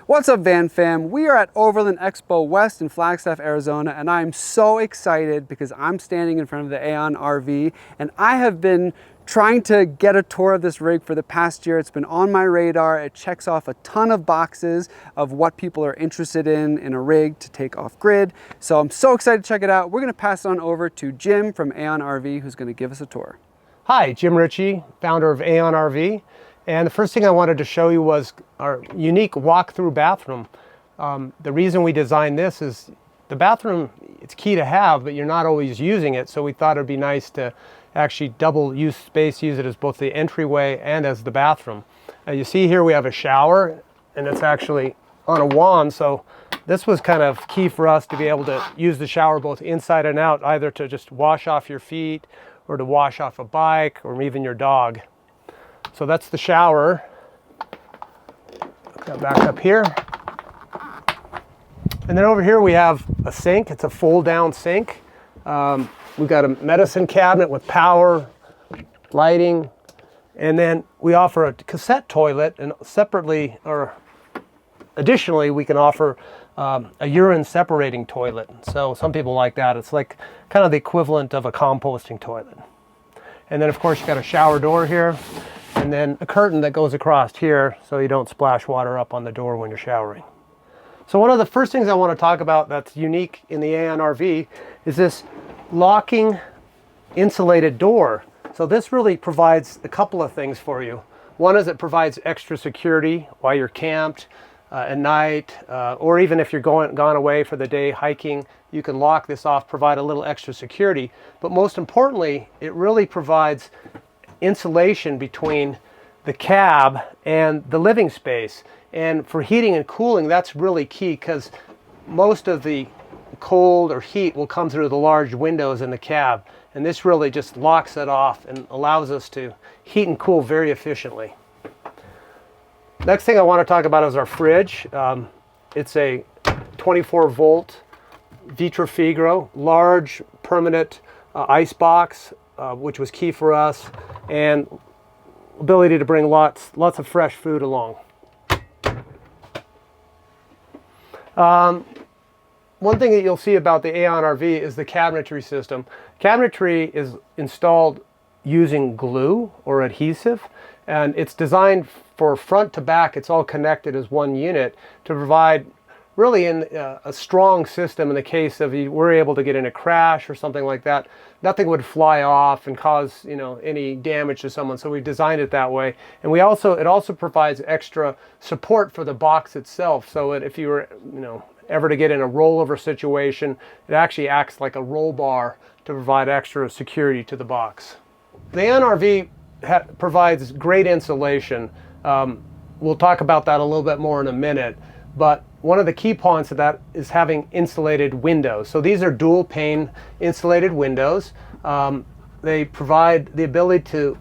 What's up, Van Fam? We are at Overland Expo West in Flagstaff, Arizona, and I'm so excited because I'm standing in front of the AEON RV, and I have been trying to get a tour of this rig for the past year. It's been on my radar. It checks off a ton of boxes of what people are interested in a rig to take off grid. So I'm so excited to check it out. We're gonna pass it on over to Jim from AEON RV, who's gonna give us a tour. Hi, Jim Ritchie, founder of AEON RV. And the first thing I wanted to show you was our unique walk-through bathroom. The reason we designed this is the bathroom, it's key to have, but you're not always using it. So we thought it'd be nice to actually double use space, use it as both the entryway and as the bathroom. You see here we have a shower, and it's actually on a wand. So this was kind of key for us to be able to use the shower both inside and out, either to just wash off your feet or to wash off a bike or even your dog. So that's the shower. Put that back up here. And then over here we have a sink. It's a fold down sink. We've got a medicine cabinet with power, lighting, and then we offer a cassette toilet, and separately, or additionally, we can offer a urine separating toilet. So some people like that. It's like kind of the equivalent of a composting toilet. And then of course you got a shower door here, and then a curtain that goes across here so you don't splash water up on the door when you're showering. So one of the first things I want to talk about that's unique in the AEON RV is this locking insulated door. So this really provides a couple of things for you. One is it provides extra security while you're camped at night, or even if you're gone away for the day hiking, you can lock this off, provide a little extra security. But most importantly, it really provides insulation between the cab and the living space. And for heating and cooling, that's really key, because most of the cold or heat will come through the large windows in the cab, and this really just locks it off and allows us to heat and cool very efficiently. Next thing I want to talk about is our fridge. It's a 24 volt Vitrofigro large permanent ice box, which was key for us, and ability to bring lots of fresh food along. One thing that you'll see about the AEON RV is the cabinetry system. Cabinetry is installed using glue or adhesive, and it's designed for front to back. It's all connected as one unit to provide really a strong system in the case of you were able to get in a crash or something like that. Nothing would fly off and cause any damage to someone. So we've designed it that way. And it also provides extra support for the box itself. So if you were ever to get in a rollover situation, it actually acts like a roll bar to provide extra security to the box. The AEON RV provides great insulation. We'll talk about that a little bit more in a minute, but one of the key points of that is having insulated windows. So these are dual pane insulated windows. They provide the ability to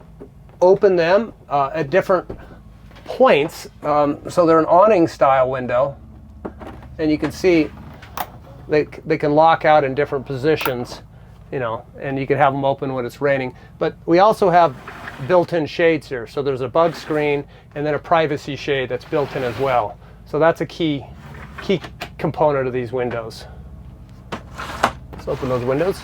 open them at different points. So they're an awning style window, and you can see they can lock out in different positions, and you can have them open when it's raining. But we also have built-in shades here. So there's a bug screen and then a privacy shade that's built in as well. So that's a key component of these windows. Let's open those windows.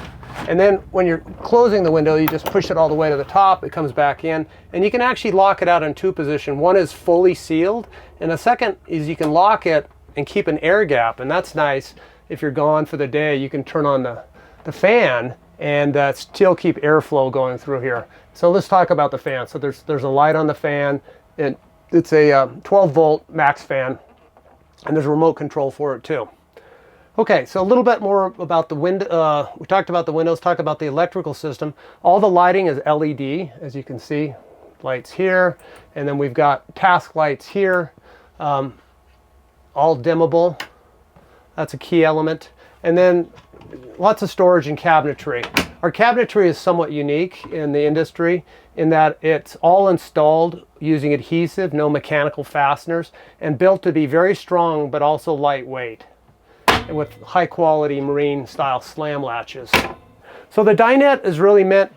And then when you're closing the window, you just push it all the way to the top. It comes back in, and you can actually lock it out in two positions. One is fully sealed, and the second is you can lock it and keep an air gap. And that's nice. If you're gone for the day, you can turn on the fan and still keep airflow going through here. So let's talk about the fan. So there's a light on the fan, and it's a 12 volt max fan, and there's a remote control for it too. Okay, so a little bit more about the window. We talked about the windows, talked about the electrical system. All the lighting is LED, as you can see. Lights here, and then we've got task lights here, all dimmable. That's a key element. And then lots of storage and cabinetry. Our cabinetry is somewhat unique in the industry in that it's all installed using adhesive, no mechanical fasteners, and built to be very strong but also lightweight, and with high quality marine style slam latches. So the dinette is really meant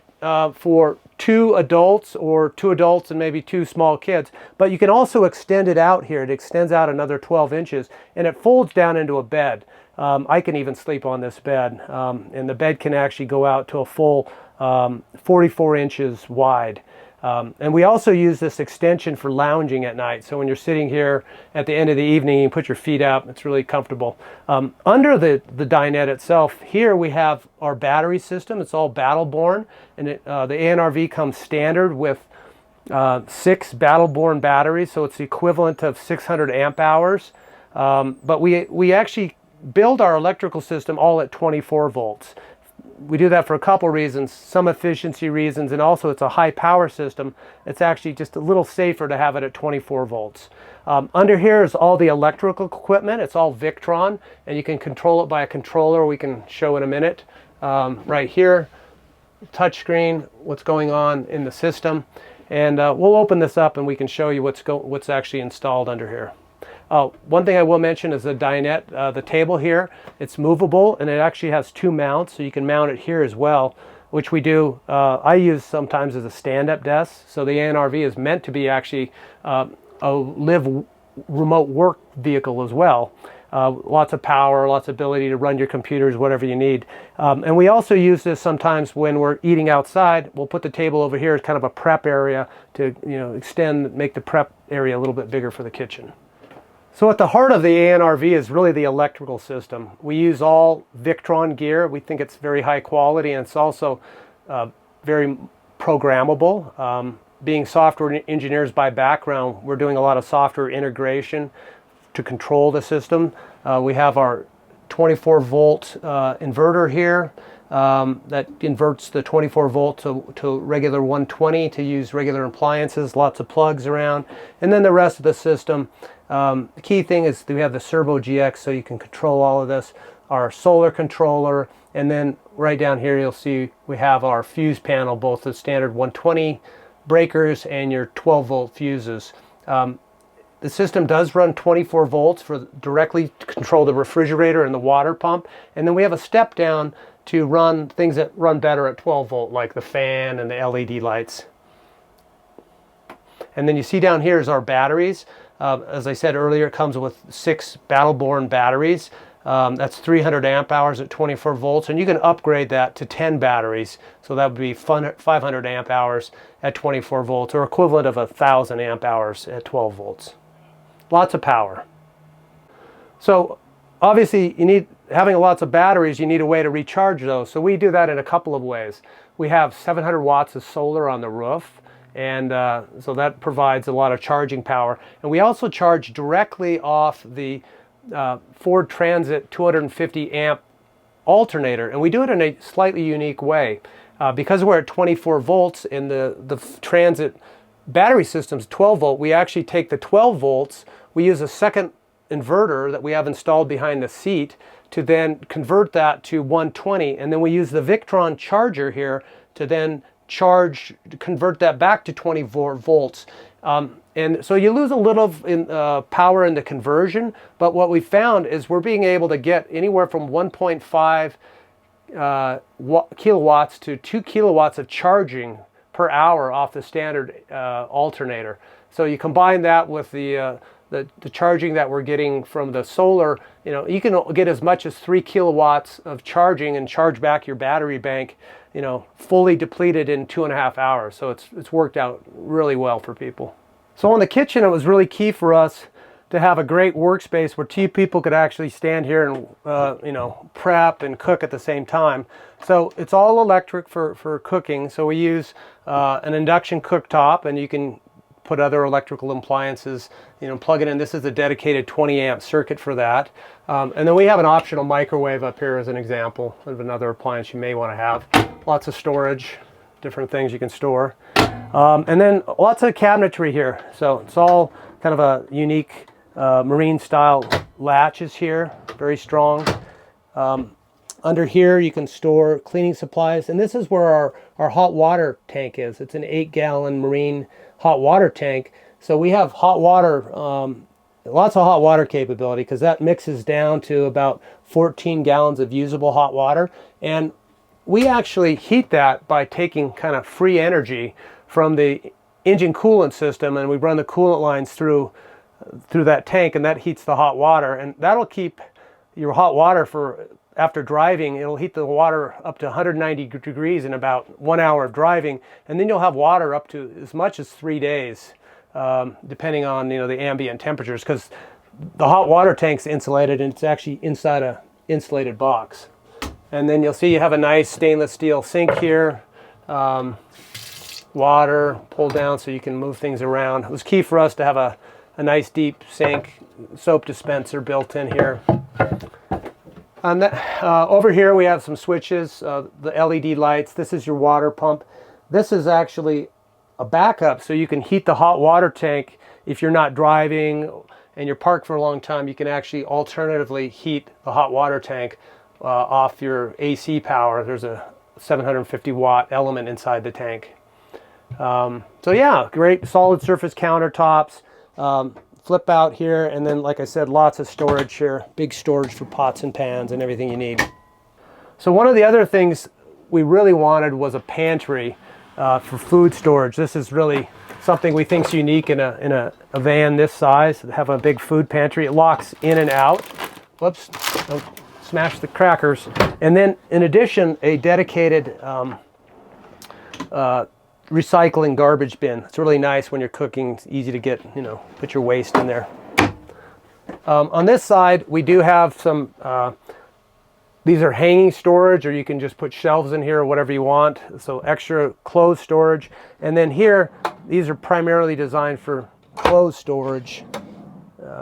for 2 adults or 2 adults and maybe 2 small kids, but you can also extend it out here. It extends out another 12 inches and it folds down into a bed. I can even sleep on this bed, and the bed can actually go out to a full 44 inches wide. And we also use this extension for lounging at night. So when you're sitting here at the end of the evening, you put your feet up. It's really comfortable. Under the dinette itself, here we have our battery system. It's all Battle-Born, and the AEONrv comes standard with 6 Battle-Born batteries, so it's the equivalent of 600 amp hours. But we actually build our electrical system all at 24 volts. We do that for a couple reasons, some efficiency reasons, and also it's a high power system. It's actually just a little safer to have it at 24 volts. Under here is all the electrical equipment. It's all Victron, and you can control it by a controller. We can show in a minute. Right here, touchscreen, what's going on in the system. And we'll open this up and we can show you what's actually installed under here. One thing I will mention is the dinette, the table here. It's movable and it actually has 2 mounts, so you can mount it here as well, which we do. I use sometimes as a stand-up desk. So the AEONrv is meant to be actually a live remote work vehicle as well. Lots of power, lots of ability to run your computers, whatever you need. And we also use this sometimes when we're eating outside. We'll put the table over here as kind of a prep area to make the prep area a little bit bigger for the kitchen. So at the heart of the AEONrv is really the electrical system. We use all Victron gear. We think it's very high quality, and it's also very programmable. Being software engineers by background, we're doing a lot of software integration to control the system. We have our 24 volt inverter here that inverts the 24 volt to regular 120 to use regular appliances, lots of plugs around. And then the rest of the system, the key thing is we have the Servo GX, so you can control all of this, our solar controller, and then right down here you'll see we have our fuse panel, both the standard 120 breakers and your 12 volt fuses. The system does run 24 volts for directly to control the refrigerator and the water pump, and then we have a step down to run things that run better at 12 volt, like the fan and the LED lights. And then you see down here is our batteries. As I said earlier, it comes with 6 Battle-Born batteries. That's 300 amp hours at 24 volts, and you can upgrade that to 10 batteries. So that would be 500 amp hours at 24 volts, or equivalent of 1,000 amp hours at 12 volts. Lots of power. So obviously, having lots of batteries, you need a way to recharge those. So we do that in a couple of ways. We have 700 watts of solar on the roof, and so that provides a lot of charging power. And we also charge directly off the Ford Transit 250 amp alternator, and we do it in a slightly unique way. Because we're at 24 volts and the Transit battery system's 12 volt, we actually take the 12 volts, we use a second inverter that we have installed behind the seat to then convert that to 120, and then we use the Victron charger here to then convert that back to 24 volts. And so you lose a little in power in the conversion, but what we found is we're being able to get anywhere from 1.5 kilowatts to 2 kilowatts of charging per hour off the standard alternator. So you combine that with the charging that we're getting from the solar, you can get as much as 3 kilowatts of charging and charge back your battery bank, fully depleted in 2.5 hours. So it's worked out really well for people. So in the kitchen, it was really key for us to have a great workspace where 2 people could actually stand here and prep and cook at the same time. So it's all electric for cooking. So we use an induction cooktop, and you can put other electrical appliances, plug it in. This is a dedicated 20 amp circuit for that. And then we have an optional microwave up here as an example of another appliance you may want to have. Lots of storage, different things you can store. And then lots of cabinetry here. So it's all kind of a unique marine style latches here, very strong. Under here you can store cleaning supplies, and this is where our hot water tank is. It's an 8-gallon marine hot water tank. So we have hot water, lots of hot water capability, because that mixes down to about 14 gallons of usable hot water. And we actually heat that by taking kind of free energy from the engine coolant system, and we run the coolant lines through that tank, and that heats the hot water, and that'll keep your hot water for after driving. It'll heat the water up to 190 degrees in about 1 hour of driving, and then you'll have water up to as much as 3 days, depending on the ambient temperatures, because the hot water tank's insulated and it's actually inside a insulated box. And then you'll see you have a nice stainless steel sink here. Water pulled down so you can move things around. It was key for us to have a nice deep sink, soap dispenser built in here. Over here we have some switches, the LED lights. This is your water pump. This is actually a backup, so you can heat the hot water tank if you're not driving and you're parked for a long time. You can actually alternatively heat the hot water tank off your AC power. There's a 750 watt element inside the tank. So yeah, great solid surface countertops, flip out here, and then like I said, lots of storage here, big storage for pots and pans and everything you need. So one of the other things we really wanted was a pantry for food storage. This is really something we think is unique in a van this size, to have a big food pantry. It locks in and out. Whoops, don't smash the crackers. And then in addition, a dedicated recycling garbage bin. It's really nice when you're cooking. It's easy to get, put your waste in there. On this side, we do have some, these are hanging storage, or you can just put shelves in here or whatever you want. So extra clothes storage. And then here, these are primarily designed for clothes storage,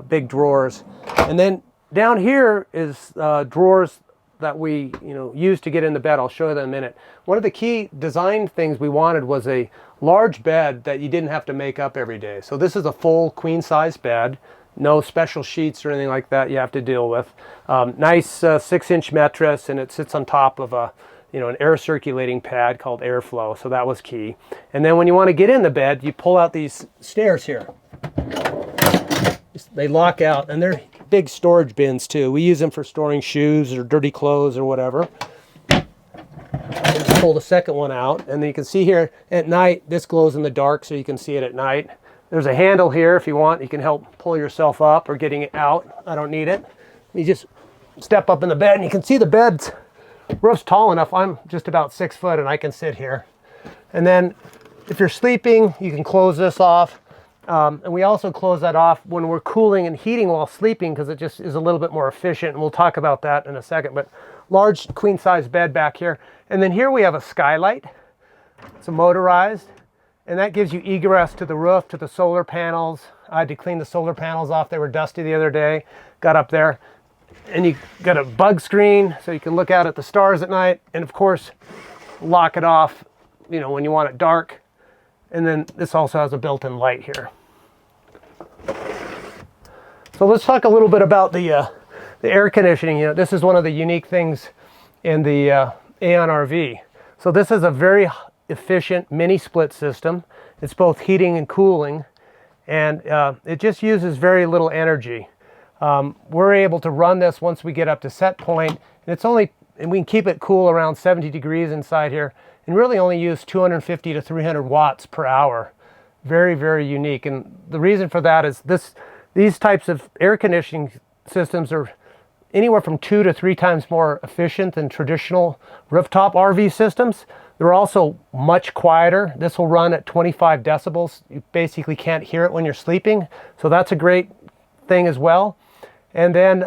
big drawers. And then down here is drawers that we use to get in the bed. I'll show you that in a minute. One of the key design things we wanted was a large bed that you didn't have to make up every day. So this is a full queen size bed, no special sheets or anything like that you have to deal with. Nice 6-inch mattress, and it sits on top of an air circulating pad called airflow. So that was key. And then when you want to get in the bed, you pull out these stairs here. They lock out, and they're big storage bins too. We use them for storing shoes or dirty clothes or whatever. Just pull the second one out, and then you can see here at night, this glows in the dark so you can see it at night. There's a handle here if you want. You can help pull yourself up or getting it out. I don't need it. You just step up in the bed, and you can see the bed's roof's tall enough. I'm just about 6 foot, and I can sit here. And then if you're sleeping, you can close this off. And we also close that off when we're cooling and heating while sleeping, because it just is a little bit more efficient, and we'll talk about that in a second. But large queen size bed back here. And then here we have a skylight. It's a motorized, and that gives you egress to the roof, to the solar panels. I had to clean the solar panels off. They were dusty the other day. Got up there, and you got a bug screen so you can look out at the stars at night, and of course lock it off when you want it dark. And then this also has a built-in light here. So let's talk a little bit about the air conditioning. This is one of the unique things in the AEON RV. So this is a very efficient mini split system. It's both heating and cooling, and it just uses very little energy. We're able to run this once we get up to set point, and we can keep it cool around 70 degrees inside here, and really only use 250 to 300 watts per hour. Very, very unique. And the reason for that is these types of air conditioning systems are anywhere from 2 to 3 times more efficient than traditional rooftop RV systems. They're also much quieter. This will run at 25 decibels. You basically can't hear it when you're sleeping. So that's a great thing as well. And then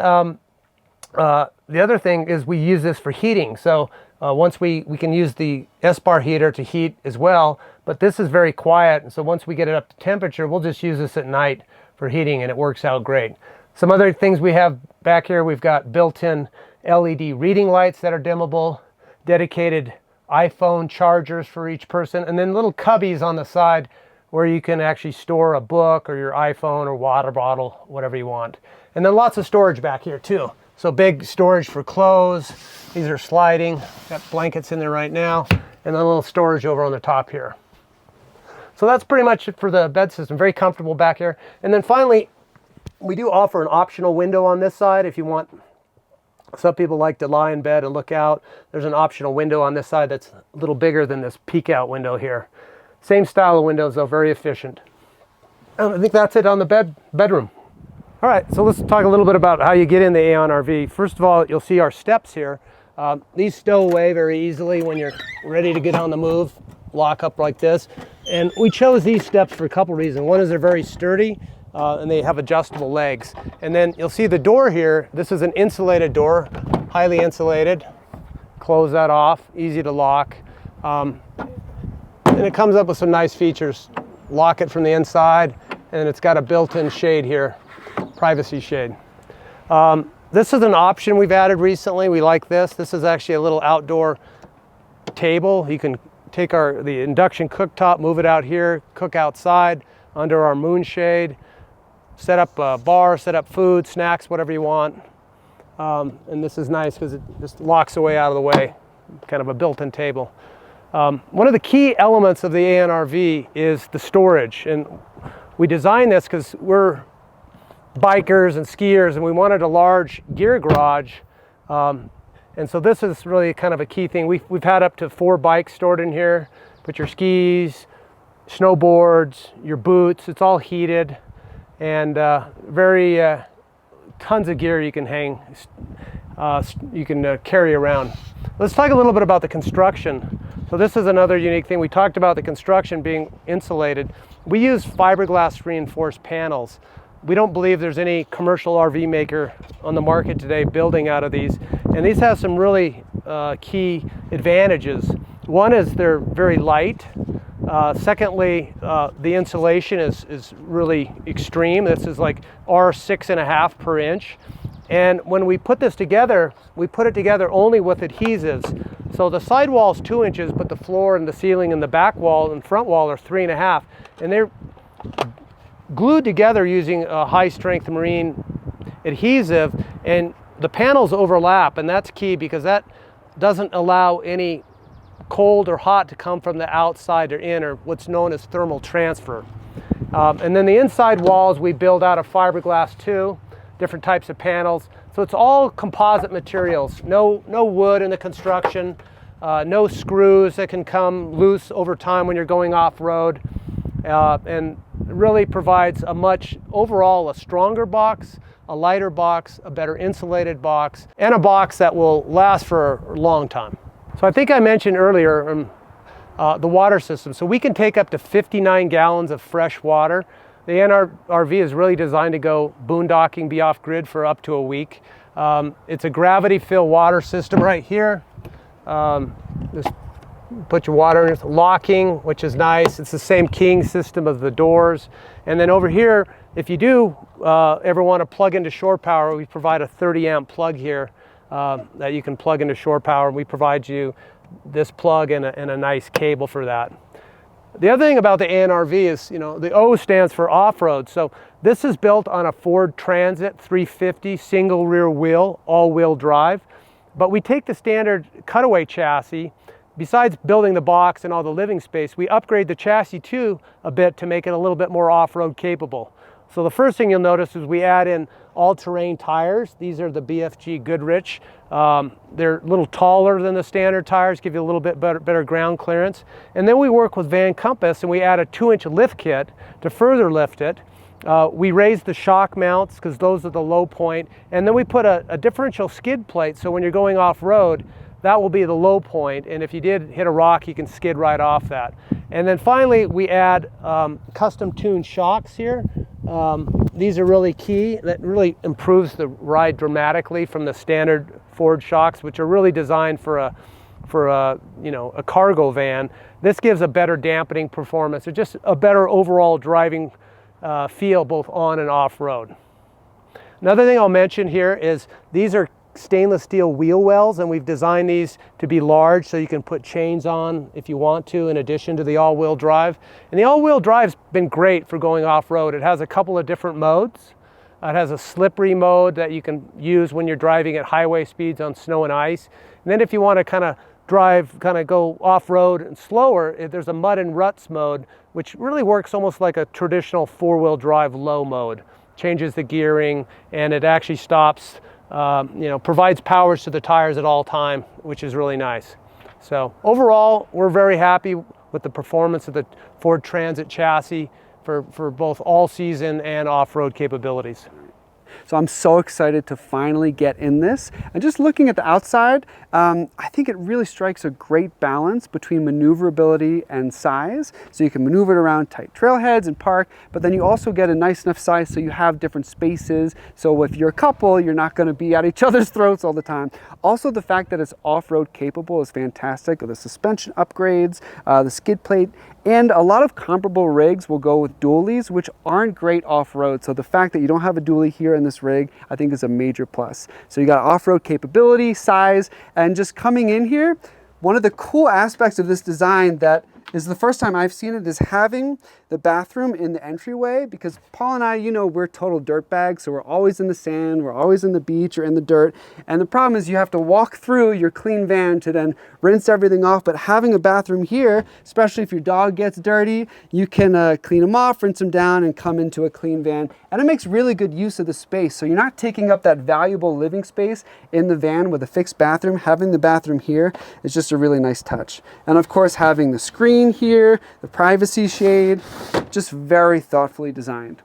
the other thing is we use this for heating. So once we can use the S-bar heater to heat as well, but this is very quiet. And so once we get it up to temperature, we'll just use this at night for heating, and it works out great. Some other things we have back here, we've got built-in LED reading lights that are dimmable, dedicated iPhone chargers for each person, and then little cubbies on the side where you can actually store a book or your iPhone or water bottle, whatever you want. And then lots of storage back here too. So big storage for clothes. These are sliding. Got blankets in there right now, and then a little storage over on the top here. So that's pretty much it for the bed system. Very comfortable back here. And then finally, we do offer an optional window on this side if you want Some people like to lie in bed and look out. There's an optional window on this side that's a little bigger than this peek out window here. Same style of windows though, very efficient. And I think that's it on the bedroom. All right, so let's talk a little bit about how you get in the AEON RV. First of all, you'll see our steps here. These stow away very easily when you're ready to get on the move, lock up like this. And we chose these steps for a couple reasons. One is they're very sturdy and they have adjustable legs. And then you'll see the door here. This is an insulated door, highly insulated. Close that off, easy to lock. And it comes up with some nice features. Lock it from the inside, and it's got a built-in shade here, privacy shade. This is an option we've added recently. We like this. This is actually a little outdoor table. You can take the induction cooktop, move it out here, cook outside under our moonshade, set up a bar, set up food, snacks, whatever you want. And this is nice because it just locks away out of the way, kind of a built-in table. One of the key elements of the AEON RV is the storage. And we designed this because we're bikers and skiers and we wanted a large gear garage. And so this is really kind of a key thing. We've had up to 4 bikes stored in here. Put your skis, snowboards, your boots, it's all heated. And tons of gear you can hang, carry around. Let's talk a little bit about the construction. So this is another unique thing. We talked about the construction being insulated. We use fiberglass reinforced panels. We don't believe there's any commercial RV maker on the market today building out of these. And these have some really key advantages. One is they're very light. Secondly, the insulation is really extreme. This is like R6.5 per inch. And when we put this together, we put it together only with adhesives. So the side wall is 2 inches, but the floor and the ceiling and the back wall and front wall are 3.5. And they're glued together using a high strength marine adhesive, and the panels overlap, and that's key because that doesn't allow any cold or hot to come from the outside or in, or what's known as thermal transfer. And then the inside walls we build out of fiberglass too, different types of panels. So it's all composite materials, no wood in the construction, no screws that can come loose over time when you're going off-road, and really provides overall a stronger box, a lighter box, a better insulated box, and a box that will last for a long time. So I think I mentioned earlier the water system. So we can take up to 59 gallons of fresh water. The AEON RV is really designed to go boondocking, be off grid for up to a week. It's a gravity fill water system right here. Just put your water in, it's locking, which is nice. It's the same keying system of the doors. And then over here, if you do ever want to plug into shore power, we provide a 30 amp plug here that you can plug into shore power. We provide you this plug and a nice cable for that. The other thing about the AEON RV is, the O stands for off-road. So this is built on a Ford Transit 350 single rear wheel, all-wheel drive. But we take the standard cutaway chassis. Besides building the box and all the living space, we upgrade the chassis too a bit to make it a little bit more off-road capable. So the first thing you'll notice is we add in all-terrain tires. These are the BFG Goodrich. They're a little taller than the standard tires, give you a little bit better ground clearance. And then we work with Van Compass and we add a 2-inch lift kit to further lift it. We raise the shock mounts because those are the low point. And then we put a differential skid plate, so when you're going off-road, that will be the low point, and if you did hit a rock, you can skid right off that. And then finally, we add custom tuned shocks here. These are really key. That really improves the ride dramatically from the standard Ford shocks, which are really designed for a cargo van. This gives a better dampening performance, or just a better overall driving feel both on and off road. Another thing I'll mention here is these are stainless steel wheel wells, and we've designed these to be large so you can put chains on if you want to, in addition to the all-wheel drive. And the all-wheel drive's been great for going off-road. It has a couple of different modes. It has a slippery mode that you can use when you're driving at highway speeds on snow and ice. And then if you want to kind of go off-road and slower, there's a mud and ruts mode, which really works almost like a traditional four-wheel drive low mode. Changes the gearing, and it actually stops provides powers to the tires at all time, which is really nice. So overall, we're very happy with the performance of the Ford Transit chassis for both all-season and off-road capabilities. So I'm so excited to finally get in this. And just looking at the outside, I think it really strikes a great balance between maneuverability and size. So you can maneuver it around tight trailheads and park, but then you also get a nice enough size so you have different spaces. So if you're a couple, you're not going to be at each other's throats all the time. Also, the fact that it's off-road capable is fantastic. The suspension upgrades, the skid plate, and a lot of comparable rigs will go with dualies, which aren't great off-road. So the fact that you don't have a dually here in this rig, I think is a major plus. So you got off-road capability, size, and just coming in here, one of the cool aspects of this design that is the first time I've seen it is having the bathroom in the entryway, because Paul and I, we're total dirtbags, so we're always in the sand, we're always in the beach or in the dirt. And the problem is you have to walk through your clean van to then rinse everything off. But having a bathroom here, especially if your dog gets dirty, you can clean them off, rinse them down, and come into a clean van. And it makes really good use of the space. So you're not taking up that valuable living space in the van with a fixed bathroom. Having the bathroom here is just a really nice touch. And of course, having the screen here, the privacy shade, just very thoughtfully designed.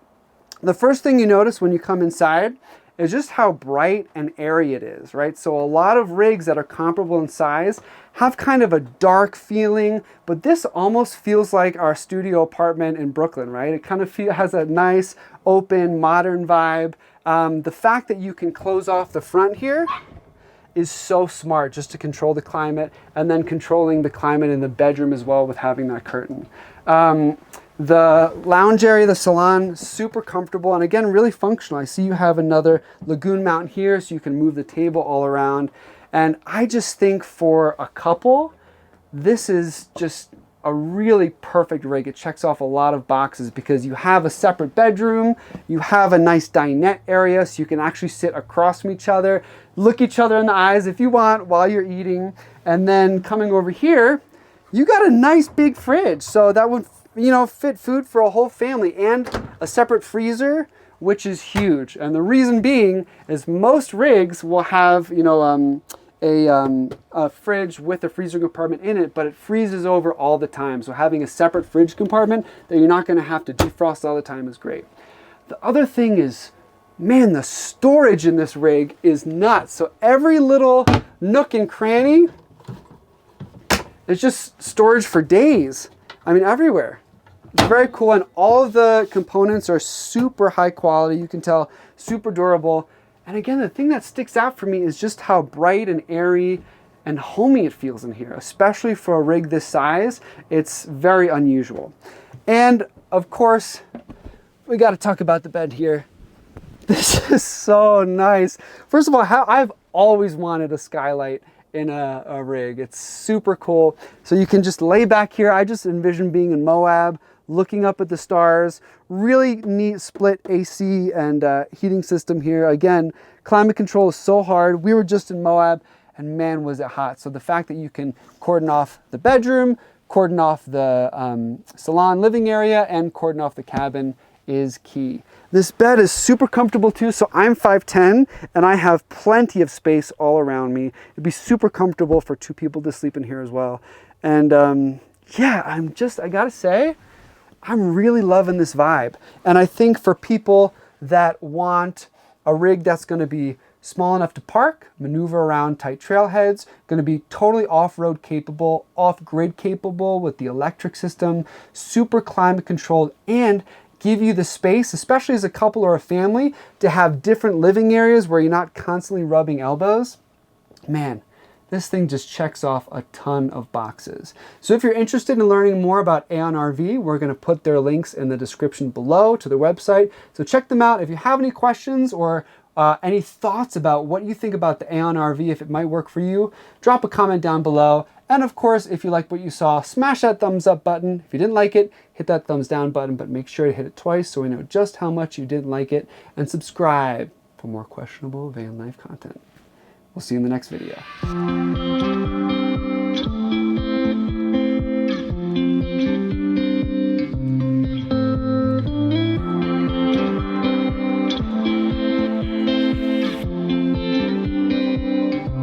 The first thing you notice when you come inside is just how bright and airy it is, right? So a lot of rigs that are comparable in size have kind of a dark feeling, but this almost feels like our studio apartment in Brooklyn, right? It kind of has a nice, open, modern vibe. The fact that you can close off the front here is so smart, just to control the climate, and then controlling the climate in the bedroom as well with having that curtain. The lounge area, the salon, super comfortable, and again, really functional. I see you have another lagoon mount here, so you can move the table all around. And I just think for a couple, this is just a really perfect rig. It checks off a lot of boxes because you have a separate bedroom, you have a nice dinette area, so you can actually sit across from each other, look each other in the eyes if you want while you're eating. And then coming over here, you got a nice big fridge, so that would fit food for a whole family, and a separate freezer, which is huge. And the reason being is most rigs will have a fridge with a freezer compartment in it, but it freezes over all the time. So having a separate fridge compartment that you're not going to have to defrost all the time is great. The other thing is, man, the storage in this rig is nuts. So every little nook and cranny is just storage for days. I mean, everywhere. It's very cool, and all of the components are super high quality. You can tell, super durable. And again, the thing that sticks out for me is just how bright and airy and homey it feels in here, especially for a rig this size. It's very unusual. And of course, we got to talk about the bed here. This is so nice. First of all, I've always wanted a skylight in a rig. It's super cool. So you can just lay back here. I just envision being in Moab, looking up at the stars. Really neat split AC and heating system here. Again, climate control is so hard. We were just in Moab, and man, was it hot. So the fact that you can cordon off the bedroom, cordon off the salon living area, and cordon off the cabin is key. This bed is super comfortable too. So I'm 5'10", and I have plenty of space all around me. It'd be super comfortable for two people to sleep in here as well. And yeah, I gotta say, I'm really loving this vibe. And I think for people that want a rig that's gonna be small enough to park, maneuver around tight trailheads, gonna be totally off-road capable, off-grid capable with the electric system, super climate controlled, and give you the space, especially as a couple or a family, to have different living areas where you're not constantly rubbing elbows. Man, this thing just checks off a ton of boxes. So if you're interested in learning more about AEON RV, we're gonna put their links in the description below to the website. So check them out. If you have any questions or any thoughts about what you think about the AEON RV, if it might work for you, drop a comment down below. And of course, if you liked what you saw, smash that thumbs up button. If you didn't like it, hit that thumbs down button, but make sure to hit it twice so we know just how much you didn't like it. And subscribe for more questionable van life content. We'll see you in the next video.